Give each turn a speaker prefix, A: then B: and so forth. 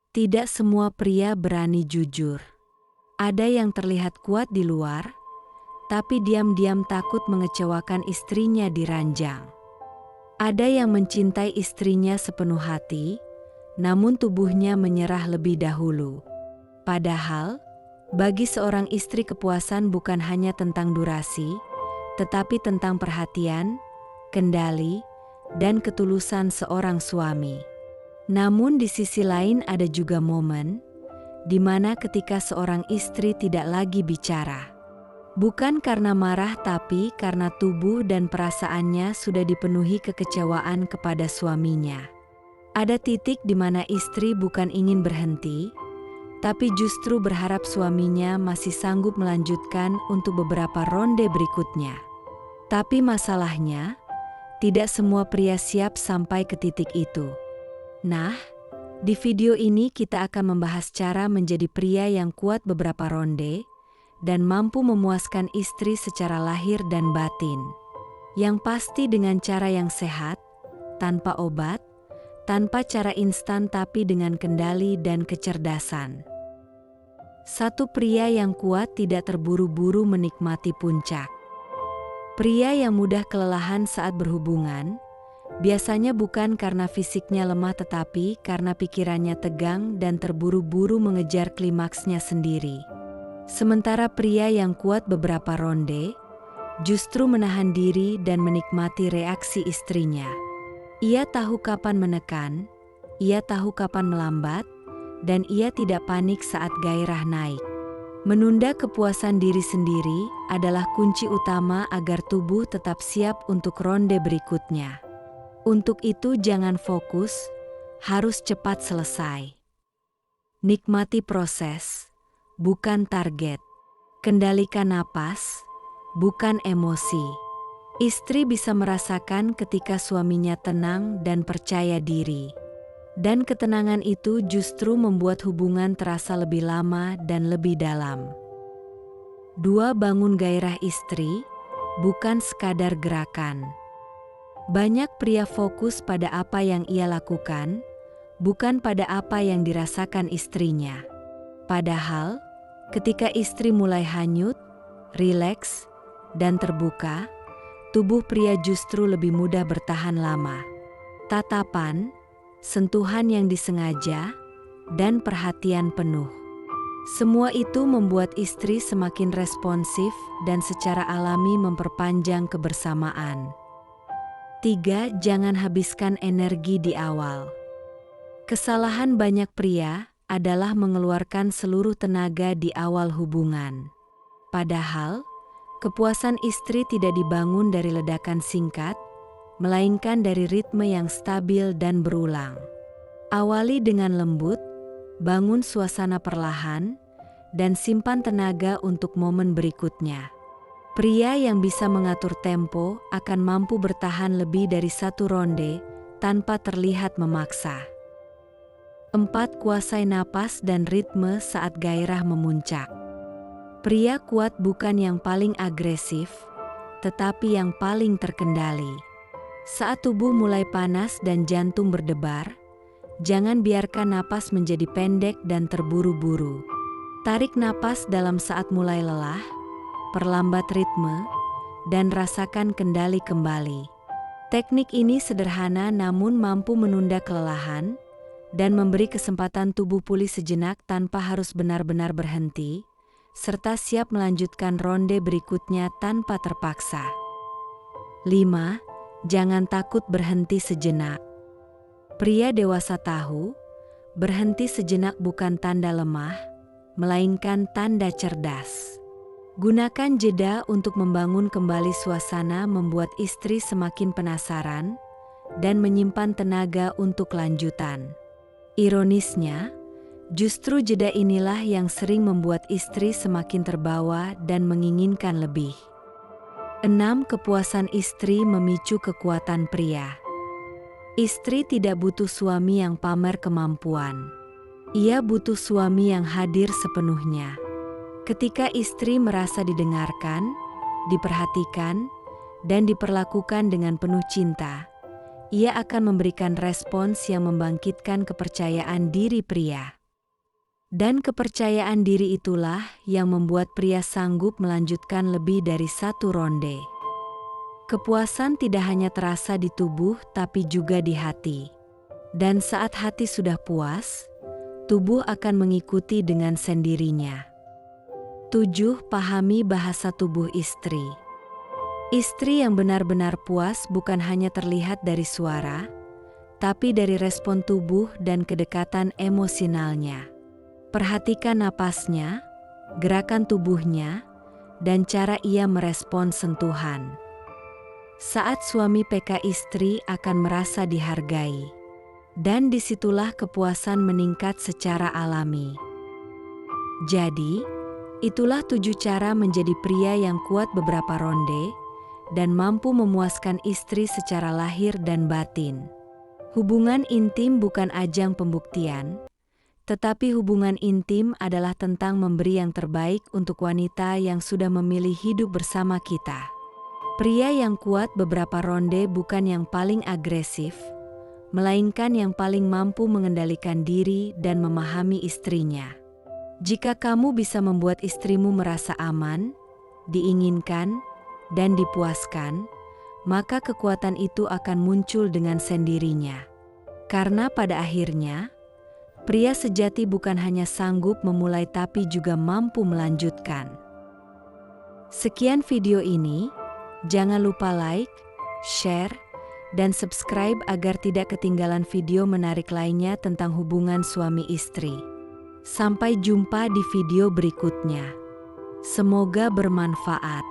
A: Tidak semua pria berani jujur. Ada yang terlihat kuat di luar, tapi diam-diam takut mengecewakan istrinya di ranjang. Ada yang mencintai istrinya sepenuh hati, namun tubuhnya menyerah lebih dahulu. Padahal, bagi seorang istri kepuasan bukan hanya tentang durasi, tetapi tentang perhatian, kendali, dan ketulusan seorang suami. Namun di sisi lain ada juga momen di mana ketika seorang istri tidak lagi bicara. Bukan karena marah tapi karena tubuh dan perasaannya sudah dipenuhi kekecewaan kepada suaminya. Ada titik di mana istri bukan ingin berhenti, tapi justru berharap suaminya masih sanggup melanjutkan untuk beberapa ronde berikutnya. Tapi masalahnya, tidak semua pria siap sampai ke titik itu. Nah, di video ini kita akan membahas cara menjadi pria yang kuat beberapa ronde dan mampu memuaskan istri secara lahir dan batin. Yang pasti dengan cara yang sehat, tanpa obat, tanpa cara instan tapi dengan kendali dan kecerdasan. Satu pria yang kuat tidak terburu-buru menikmati puncak. Pria yang mudah kelelahan saat berhubungan, biasanya bukan karena fisiknya lemah tetapi karena pikirannya tegang dan terburu-buru mengejar klimaksnya sendiri. Sementara pria yang kuat beberapa ronde, justru menahan diri dan menikmati reaksi istrinya. Ia tahu kapan menekan, ia tahu kapan melambat, dan ia tidak panik saat gairah naik. Menunda kepuasan diri sendiri adalah kunci utama agar tubuh tetap siap untuk ronde berikutnya. Untuk itu jangan fokus, harus cepat selesai. Nikmati proses, bukan target. Kendalikan napas, bukan emosi. Istri bisa merasakan ketika suaminya tenang dan percaya diri. Dan ketenangan itu justru membuat hubungan terasa lebih lama dan lebih dalam. 2. Bangun gairah istri, bukan sekadar gerakan. Banyak pria fokus pada apa yang ia lakukan, bukan pada apa yang dirasakan istrinya. Padahal, ketika istri mulai hanyut, rileks, dan terbuka, tubuh pria justru lebih mudah bertahan lama. Tatapan, sentuhan yang disengaja, dan perhatian penuh. Semua itu membuat istri semakin responsif dan secara alami memperpanjang kebersamaan. 3. Jangan habiskan energi di awal. Kesalahan banyak pria adalah mengeluarkan seluruh tenaga di awal hubungan. Padahal, kepuasan istri tidak dibangun dari ledakan singkat, melainkan dari ritme yang stabil dan berulang. Awali dengan lembut, bangun suasana perlahan, dan simpan tenaga untuk momen berikutnya. Pria yang bisa mengatur tempo akan mampu bertahan lebih dari satu ronde tanpa terlihat memaksa. 4. Kuasai napas dan ritme saat gairah memuncak. Pria kuat bukan yang paling agresif, tetapi yang paling terkendali. Saat tubuh mulai panas dan jantung berdebar, jangan biarkan napas menjadi pendek dan terburu-buru. Tarik napas dalam saat mulai lelah, perlambat ritme, dan rasakan kendali kembali. Teknik ini sederhana namun mampu menunda kelelahan dan memberi kesempatan tubuh pulih sejenak tanpa harus benar-benar berhenti, serta siap melanjutkan ronde berikutnya tanpa terpaksa. 5. Jangan takut berhenti sejenak. Pria dewasa tahu, berhenti sejenak bukan tanda lemah, melainkan tanda cerdas. Gunakan jeda untuk membangun kembali suasana membuat istri semakin penasaran dan menyimpan tenaga untuk lanjutan. Ironisnya, justru jeda inilah yang sering membuat istri semakin terbawa dan menginginkan lebih. 6. Kepuasan istri memicu kekuatan pria. Istri tidak butuh suami yang pamer kemampuan. Ia butuh suami yang hadir sepenuhnya. Ketika istri merasa didengarkan, diperhatikan, dan diperlakukan dengan penuh cinta, ia akan memberikan respons yang membangkitkan kepercayaan diri pria. Dan kepercayaan diri itulah yang membuat pria sanggup melanjutkan lebih dari satu ronde. Kepuasan tidak hanya terasa di tubuh tapi juga di hati. Dan saat hati sudah puas, tubuh akan mengikuti dengan sendirinya. 7. Pahami bahasa tubuh istri. Istri yang benar-benar puas bukan hanya terlihat dari suara, tapi dari respon tubuh dan kedekatan emosionalnya. Perhatikan napasnya, gerakan tubuhnya, dan cara ia merespon sentuhan. Saat suami peka, istri akan merasa dihargai. Dan disitulah kepuasan meningkat secara alami. Jadi, itulah 7 cara menjadi pria yang kuat beberapa ronde dan mampu memuaskan istri secara lahir dan batin. Hubungan intim bukan ajang pembuktian, tetapi hubungan intim adalah tentang memberi yang terbaik untuk wanita yang sudah memilih hidup bersama kita. Pria yang kuat beberapa ronde bukan yang paling agresif, melainkan yang paling mampu mengendalikan diri dan memahami istrinya. Jika kamu bisa membuat istrimu merasa aman, diinginkan, dan dipuaskan, maka kekuatan itu akan muncul dengan sendirinya. Karena pada akhirnya, pria sejati bukan hanya sanggup memulai tapi juga mampu melanjutkan. Sekian video ini. Jangan lupa like, share, dan subscribe agar tidak ketinggalan video menarik lainnya tentang hubungan suami istri. Sampai jumpa di video berikutnya. Semoga bermanfaat.